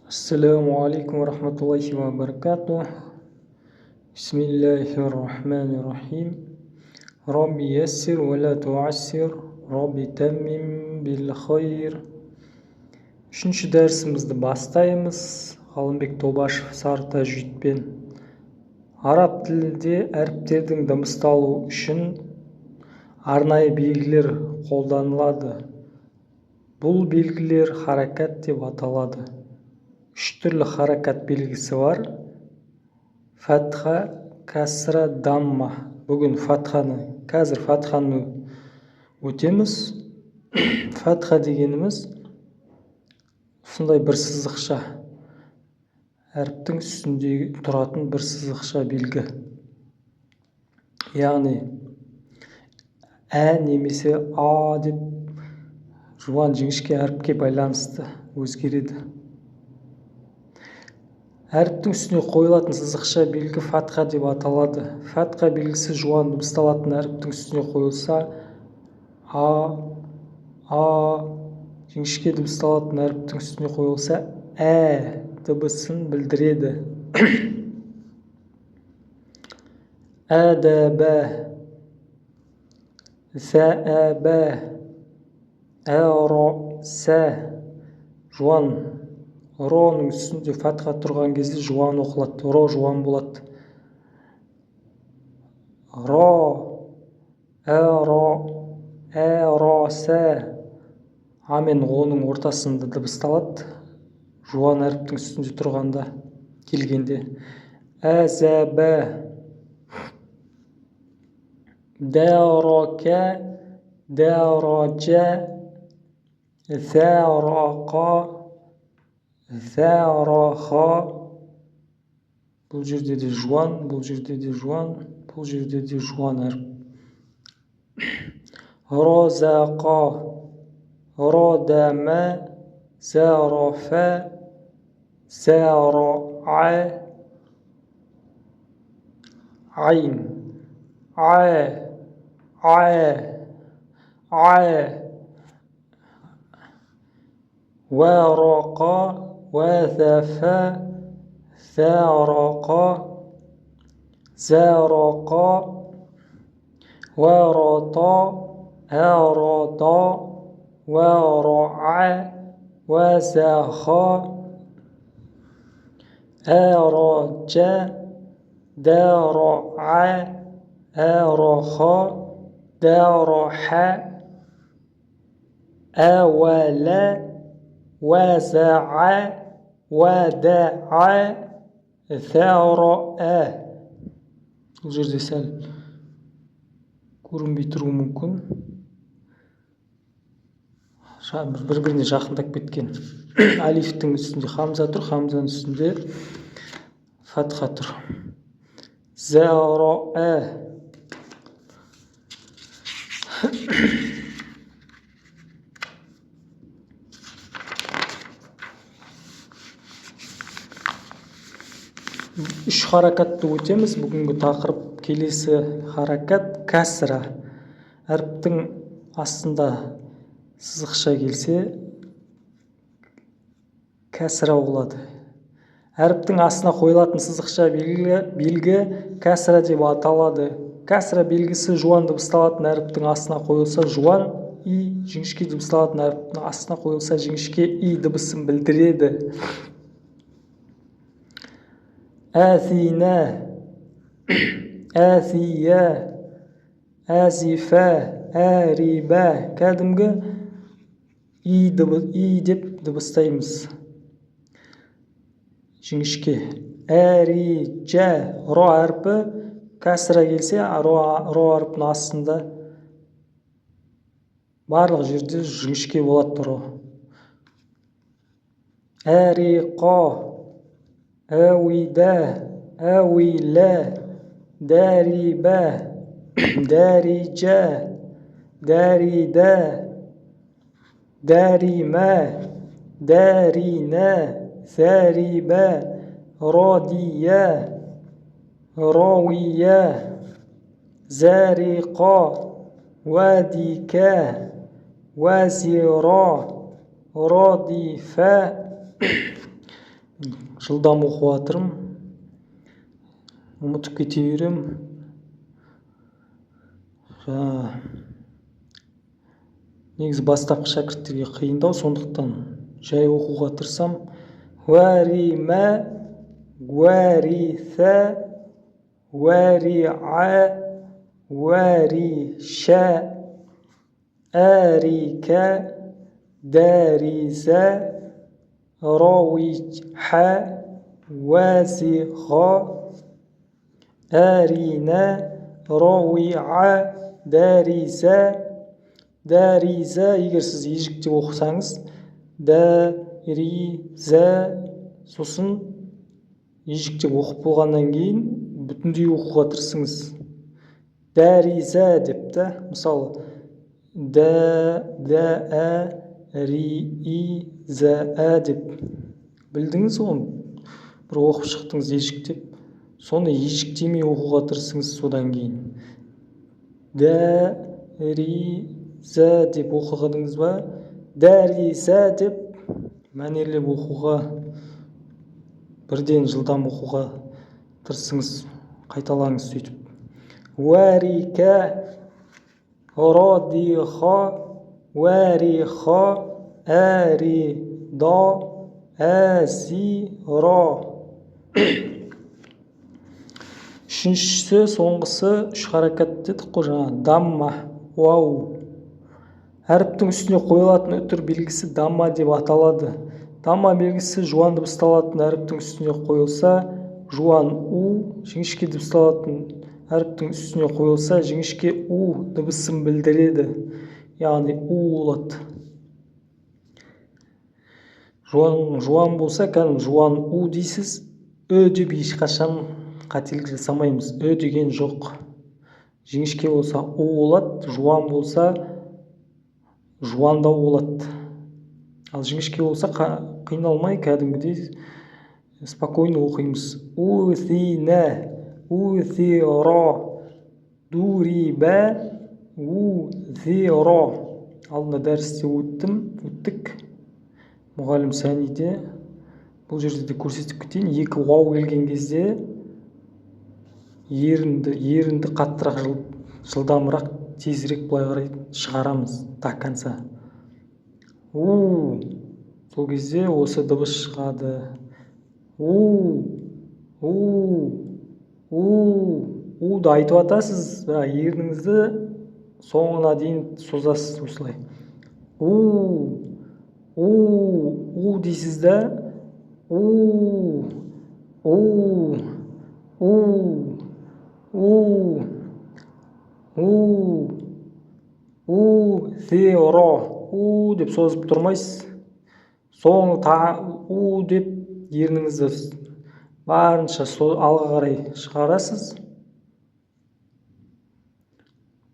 السلام عليكم ورحمة الله وبركاته. بسم الله الرحمن الرحيم. ربي يسر ولا تعسر، ربي تمم بالخير. Үшінші дәрісімізді бастаймыз. Ғалымбек Тобашев сары тәжвидпен. Араб тілінде әріптердің дыбысталуы үшін арнайы белгілер қолданылады. Бұл белгілер харакат деп аталады. Үш түрлі харакат белгісі бар: фатха, кәсра, дамма. Бүгін қазір фатханы өтеміз. Фатха дегеніміз осындай бір сызықша, әріптің үстінде тұратын бір сызықша белгі. Яғни немесе деп жуан жіңішке әріпке байланысты өзгереді. Әріптің үстіне қойылатын сызықша белгі фатха деп аталады. Фатха белгісі жуан дыбысталатын әріптің үстіне қойылса, жіңішке дыбысталатын әріптің үстіне қойылса, дыбысын білдіреді. Әдәбә, зәәбә, әрәсә. Жуан роның үстінде фатха тұрған кезде жуан оқылады. Ро жуан болады. Ро, әрәсә. Амен оның ортасында дыбысталады. Жуан әріптің үстінде тұрғанда, келгенде. Әзәбә, дәрәкә, дәрәджә, зәрақа, зәраха. Бұл жерде де жуан, бұл жерде де жуан, бұл жерде де жуан әріп. Розақа, родәмә, зәрафә, зәраә, айн, вәрақа, вәзәфә, зәрақа, зәрақа, вәрата, әрата, вәраә, вәзәха, әраджә, дәраә, әраха, дәраха, әуәлә, вәзәә, вәдәә, зәраә. Бұл жерде сәл көрінбей тұруы мүмкін. Бір-біріне жақындап кеткен. Алифтің үстінде хамза тұр, хамзаның үстінде фатха тұр. Зәраә. Үш харакатты өтеміз. Бүгінгі тақырып келесі харакат кәсра. Әріптің астында сызықша келсе, кәсра болады. Әріптің астына қойылатын сызықша белгі кәсра деп аталады. Кәсра белгісі жуан дыбысталатын әріптің астына қойылса, жуан жіңішке дыбысталатын әріптің астына қойылса, жіңішке дыбысын білдіреді. Әзина, әзия, әзифә, әрибә. Кәдімгі деп дыбыстаймыз. Жіңішке. Әриджә. Ро әрпі кәсра келсе, ро әрпінің астында барлық жерде жіңішке болады ро. Әриқа, әуидә, әуилә, дәрибә, дәриджә, дәридә, дәримә, дәринә, зәрибә, радия, равия, зәриқа, вәдикә, вәзира, радифә, жылдам оқып жатырмын, ұмытып кете беремін. Негізі бастапқы шәкірттерге қиындау, сондықтан жай оқуға тырысам. Уәрима, уәриса, уәриа, уәриша, әрика, дәриза, рауиха, уәзиға, әрина, рауиа, дәриза. Дәриза, егер сіз ежіктеп оқысаңыз, дәриза, сосын ежіктеп оқып болғаннан кейін бүтіндей оқуға тырысыңыз. Дәриза деп та, мысалы, дәриза деп білдіңіз ғой, бір оқып шықтыңыз ежіктеп, соны ежіктемей оқуға тырысыңыз. Содан кейін дәриза деп оқығаныңыз ба, дәриза деп мәнерлеп оқуға, бірден жылдам оқуға тырысыңыз, қайталаңыз сөйтіп. Уәрика, радиха, уәриха, әридо, әзиро. Үшіншісі, соңғысы, үш харакат дедік қой жаңа, дамма, уау. Әріптің үстіне қойылатын үтір белгісі дамма деп аталады. Дамма белгісі жуан дыбысталатын әріптің үстіне қойылса, жуан у, жіңішке дыбысталатын әріптің үстіне қойылса, жіңішке у дыбысын білдіреді. Яғни у болады. Жуан болса, кәдімгі жуан у дейсіз, деп ешқашан қателік жасамаймыз. Деген жоқ. Жіңішке болса у болады, жуан болса жуандау болады. Ал жіңішке болса қиналмай кәдімгідей спокойно оқимыз. Узина, узиро, дуриба, узиро. Алдында дәрісте өттік. Мұғалім сәниде. Бұл жерде де көрсетіп кетейін. Екі уау келген кезде ерінді қаттырақ жылдамырақ, тезірек былай қарай шығарамыз до конца. Сол кезде осы дыбыс шығады. Уды айтып атасыз, бірақ ерніңізді соңына дейін созасыз осылай. Дейсіз да, зеро, деп созып тұрмайсыз. Соңы деп ерніңізді барынша алға қарай шығарасыз.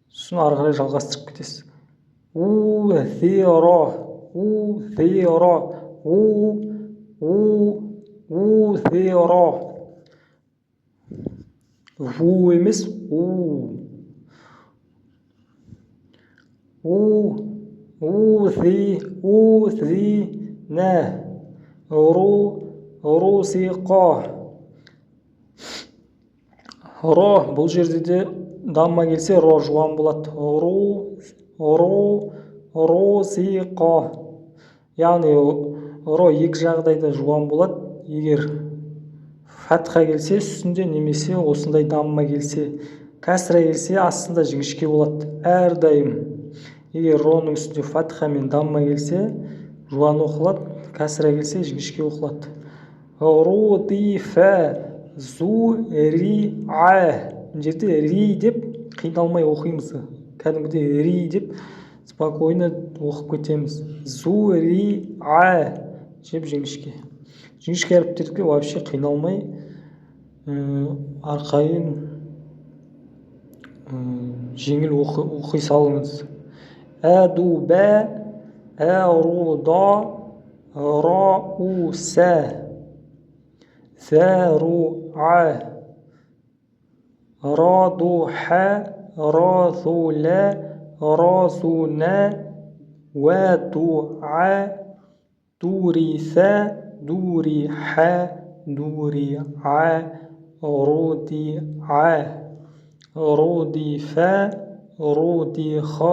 Сосын ары қарай жалғастырып кетесіз. Зеро, зеро, зеро. Ву емес, Узина, русиқо. Ро, бұл жерде де дамма келсе, ро жуан болады. Русиқо. Яғни ро екі жағдайда жуан болады. Егер фатха келсе үстінде, немесе осындай дамма келсе, кәсіра келсе астында жіңішке болады. Әрдайым егер роның үстінде фатха мен дамма келсе, жуан оқылады, кәсіра келсе жіңішке оқылады. Рудифа, зуриа. Бұл жерде ри деп қиналмай оқимыз. Кәдімгідей ри деп спокойно оқып кетеміз. Зуриа, жеп жіңішке. Жіңішке әріптерге вообще қиналмай арқайын жеңіл оқи салыңыз. Әдуба, әруда, рауса, зәруа, радуха, разула, разуна, вәдуа, туриса, دورح دورع رضع رضف رضخ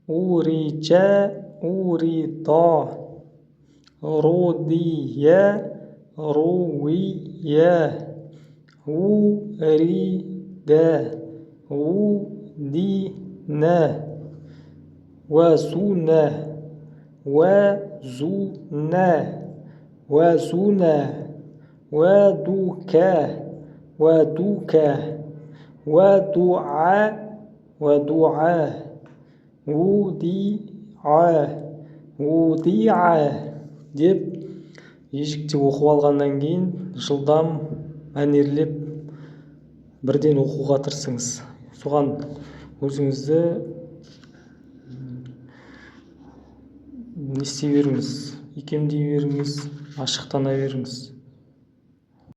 أورج أورض رضي روي ورد ودين وزن وزن وزن ودك ودك ودع ودع وديع وديع деп ежіктеп оқып алғаннан кейін жылдам мәнерлеп бірден оқуға тырысыңыз. Соған өзіңізді не істей беріңіз, икемдей беріңіз, ашықтана беріңіз.